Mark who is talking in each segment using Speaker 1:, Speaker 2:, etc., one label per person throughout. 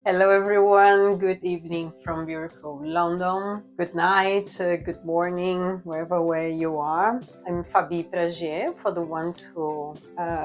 Speaker 1: Hello everyone, good evening from beautiful London. Good night, good morning, where you are. I'm Fabi for the ones who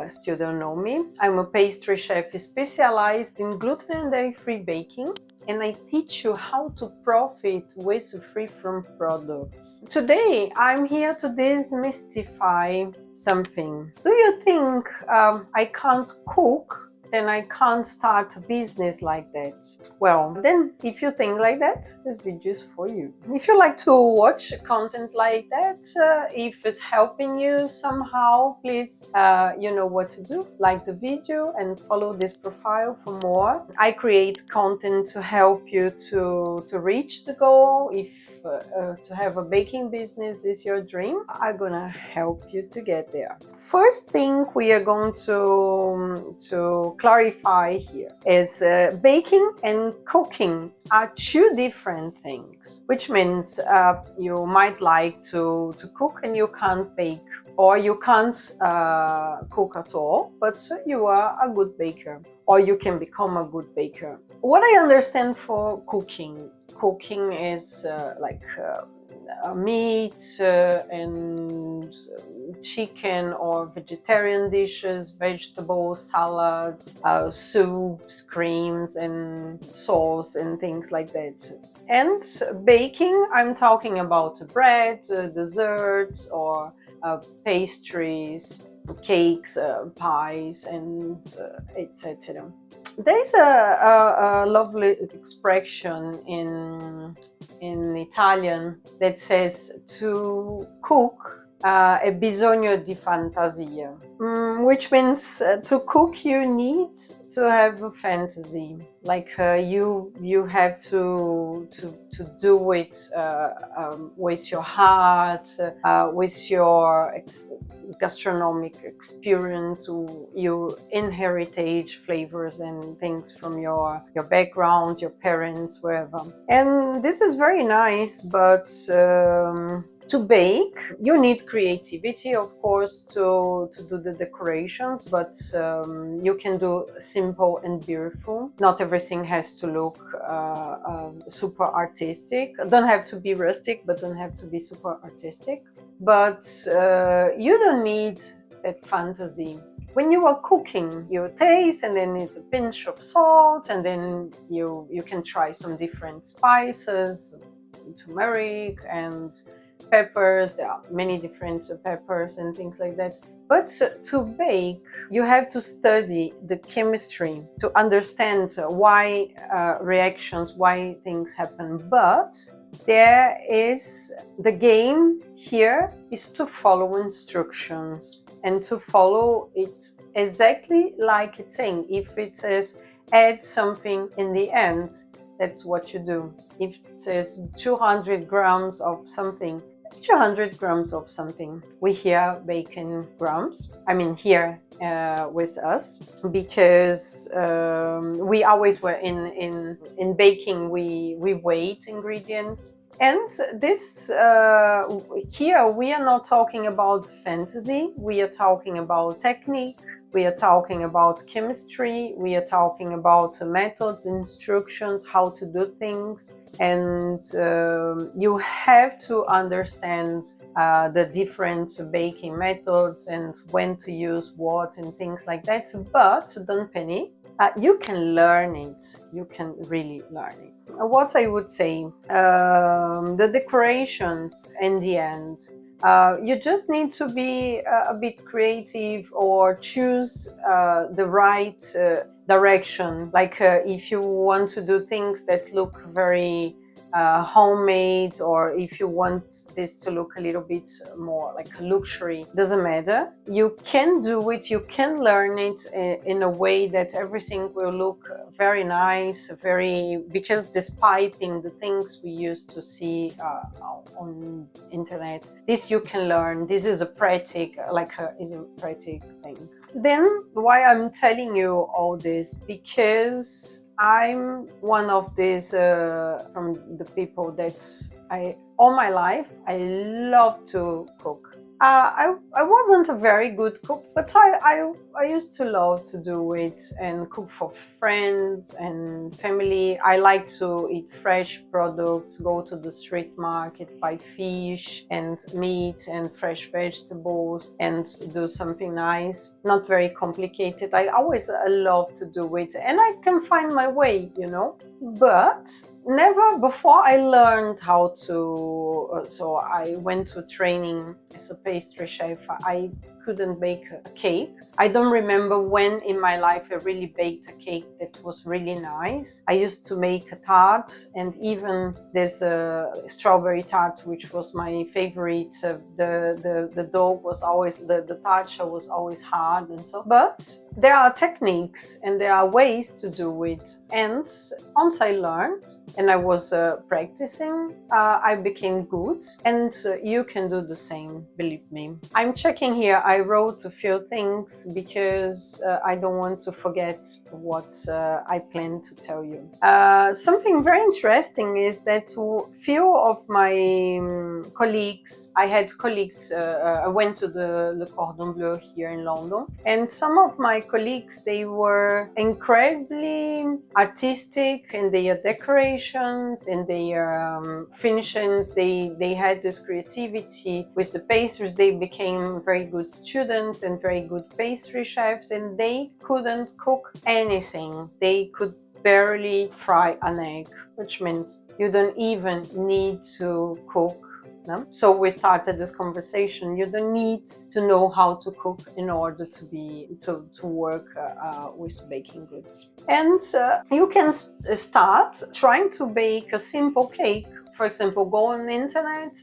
Speaker 1: still don't know me. I'm a pastry chef specialized in gluten and dairy-free baking, and I teach you how to profit waste-free from products. Today, I'm here to demystify something. Do you think I can't cook? Then I can't start a business like that? Well, then if you think like that, this video is for you. If you like to watch content like that, if it's helping you somehow, please, you know what to do. Like the video and follow this profile for more. I create content to help you to reach the goal. If to have a baking business is your dream, I'm gonna help you to get there. First thing we are going to clarify here is baking and cooking are two different things, which means you might like to cook and you can't bake, or you can't cook at all, but you are a good baker, or you can become a good baker. What I understand for cooking is meat and chicken or vegetarian dishes, vegetables, salads, soups, creams and sauce and things like that. And baking, I'm talking about bread, desserts, or pastries, cakes, pies, and etc. There's a lovely expression in Italian that says to cook è bisogno di fantasia, which means to cook you need to have a fantasy. Like you have to do it with your heart, with your gastronomic experience. You inherit flavors and things from your background, your parents, wherever. And this is very nice, but to bake, you need creativity, of course, to do the decorations, but you can do simple and beautiful. Not everything has to look super artistic. Don't have to be rustic, but don't have to be super artistic. But you don't need that fantasy. When you are cooking, you taste, and then it's a pinch of salt, and then you can try some different spices, turmeric and peppers. There are many different peppers and things like that. But to bake, you have to study the chemistry to understand why reactions, why things happen. But there is the game here is to follow instructions and to follow it exactly like it's saying. If it says add something in the end, that's what you do. If it says 200 grams of something, it's 200 grams of something. We here bake in grams. I mean here with us, because we always were in baking. We weigh ingredients. And this here we are not talking about fantasy. We are talking about technique. We are talking about chemistry. We are talking about methods, instructions, how to do things. And you have to understand the different baking methods and when to use what and things like that. But don't panic. You can learn it. You can really learn it. What I would say, the decorations in the end, you just need to be a bit creative or choose the right direction. Like if you want to do things that look very homemade, or if you want this to look a little bit more like a luxury, doesn't matter. You can do it, you can learn it in a way that everything will look very nice, because this piping, the things we used to see on internet, this you can learn. This is a practical thing. Then why I'm telling you all this, because I'm one of these from the people that all my life I love to cook. I wasn't a very good cook, but I used to love to do it and cook for friends and family. I like to eat fresh products, go to the street market, buy fish and meat and fresh vegetables and do something nice. Not very complicated. I always love to do it and I can find my way, you know. But never before I learned how to, so I went to training as a pastry chef. I couldn't bake a cake. I don't remember when in my life I really baked a cake that was really nice. I used to make a tart, and even there's a strawberry tart, which was my favorite. The dough was always, the tart shell was always hard and so. But there are techniques and there are ways to do it. And once I learned and I was practicing, I became good. And you can do the same, believe me. I'm checking here. I wrote a few things because I don't want to forget what I plan to tell you. Something very interesting is that few of my colleagues, I had colleagues, I went to the Le Cordon Bleu here in London, and some of my colleagues, they were incredibly artistic in their decorations, in their finishings. They had this creativity with the pastries. They became very good students and very good pastry chefs, and they couldn't cook anything. They could barely fry an egg, which means you don't even need to cook. No? So we started this conversation. You don't need to know how to cook in order to work with baking goods. And you can start trying to bake a simple cake. For example, go on the internet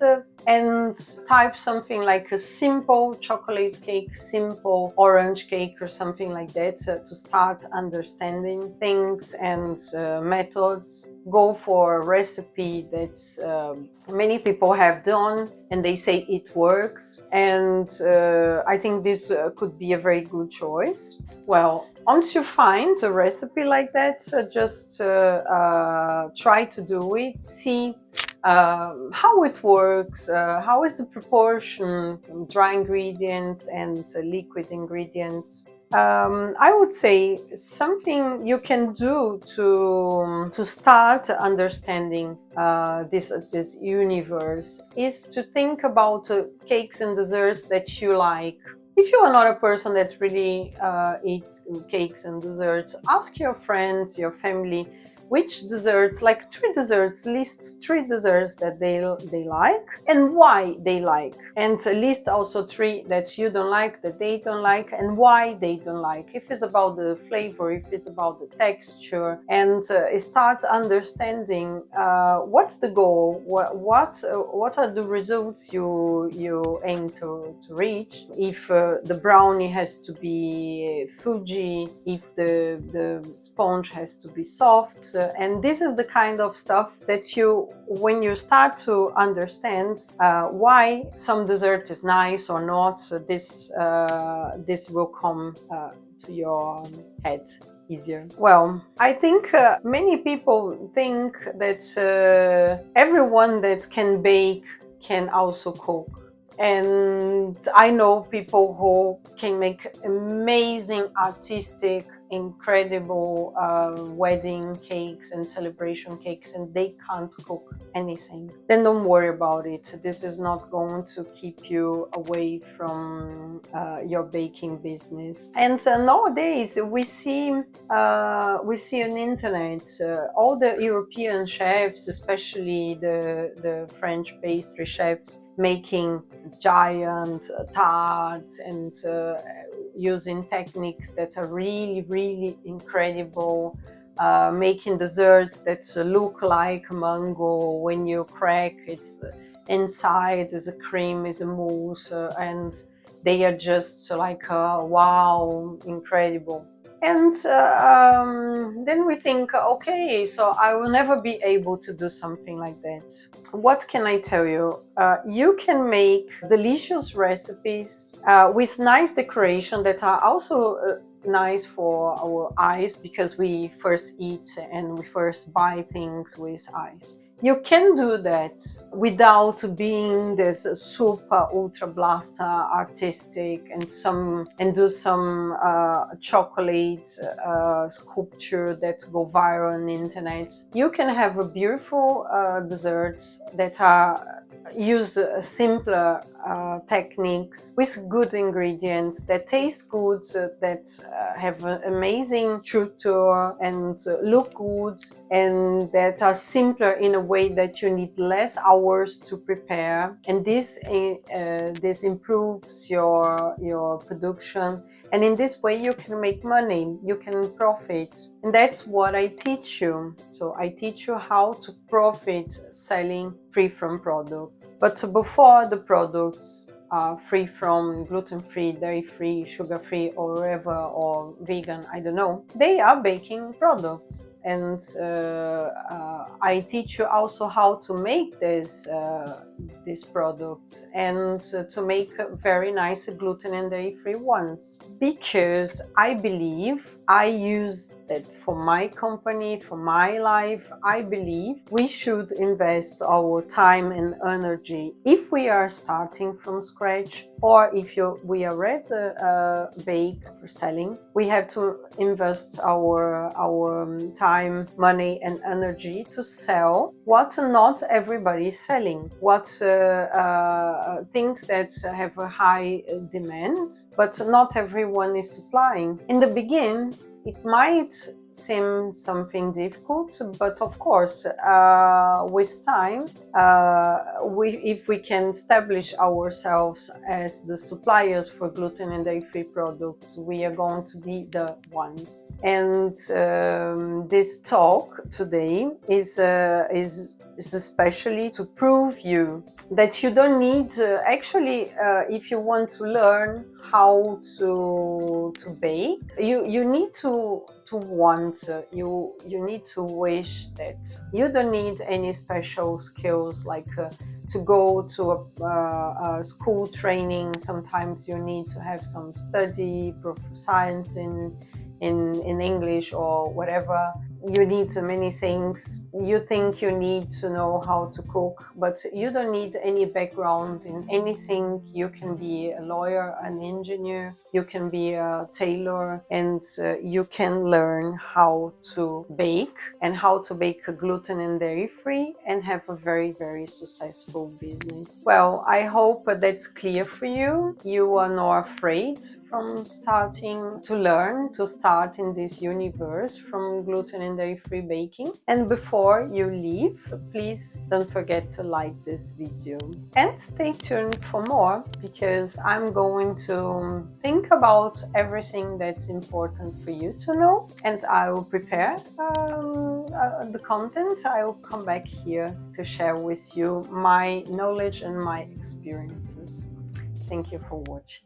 Speaker 1: and type something like a simple chocolate cake, simple orange cake, or something like that to start understanding things and methods. Go for a recipe that's many people have done and they say it works, and I think this could be a very good choice. Well, once you find a recipe like that, just try to do it, see how it works, how is the proportion dry ingredients and liquid ingredients. I would say something you can do to start understanding this universe is to think about cakes and desserts that you like. If you are not a person that really eats cakes and desserts, ask your friends, your family, which desserts, like 3 desserts, list 3 desserts that they like and why they like, and list also 3 that you don't like, that they don't like, and why they don't like. If it's about the flavor, if it's about the texture, and start understanding what's the goal, what are the results you aim to reach. If the brownie has to be fudgy, if the sponge has to be soft, and this is the kind of stuff that you, when you start to understand why some dessert is nice or not, this will come to your head easier. Well, I think many people think that everyone that can bake can also cook. And I know people who can make amazing, artistic, incredible wedding cakes and celebration cakes, and they can't cook anything. Then don't worry about it. This is not going to keep you away from your baking business. And nowadays we see on internet all the European chefs, especially the French pastry chefs, making giant tarts and using techniques that are really, really incredible, making desserts that look like mango. When you crack, it's inside is a cream, is a mousse, and they are just like wow, incredible. And then we think, okay, so I will never be able to do something like that. What can I tell you? You can make delicious recipes with nice decoration that are also nice for our eyes, because we first eat and we first buy things with eyes. You can do that without being this super ultra blaster artistic and do some chocolate sculpture that go viral on the internet. You can have a beautiful desserts that are use simpler techniques with good ingredients that taste good, that have an amazing structure and look good, and that are simpler in a way that you need less hours to prepare. And this improves your production, and in this way you can make money, you can profit. And that's what I teach you. So I teach you how to profit selling free from products. But before the products are free from gluten-free, dairy-free, sugar-free, or whatever, or vegan, I don't know, they are baking products. And I teach you also how to make these products, and to make very nice gluten and dairy-free ones, because I believe I use that for my company, for my life. I believe we should invest our time and energy if we are starting from scratch, or if we are ready to bake for selling. We have to invest our time, money, and energy to sell what not everybody is selling, what things that have a high demand, but not everyone is supplying. In the beginning, it might seem something difficult, but of course, with time, if we can establish ourselves as the suppliers for gluten and dairy-free products, we are going to be the ones. And this talk today is especially to prove you that you don't need, if you want to learn how to bake, you need to want, you need to wish that. You don't need any special skills like to go to a school training. Sometimes you need to have some study, science in English or whatever. You need many things. You think you need to know how to cook, but you don't need any background in anything. You can be a lawyer, an engineer, you can be a tailor, and you can learn how to bake, and how to bake gluten and dairy free, and have a very, very successful business. Well, I hope that's clear for you. You are not afraid from starting to learn, to start in this universe from gluten and dairy-free baking. And before you leave, please don't forget to like this video. And stay tuned for more, because I'm going to think about everything that's important for you to know. And I will prepare the content. I will come back here to share with you my knowledge and my experiences. Thank you for watching.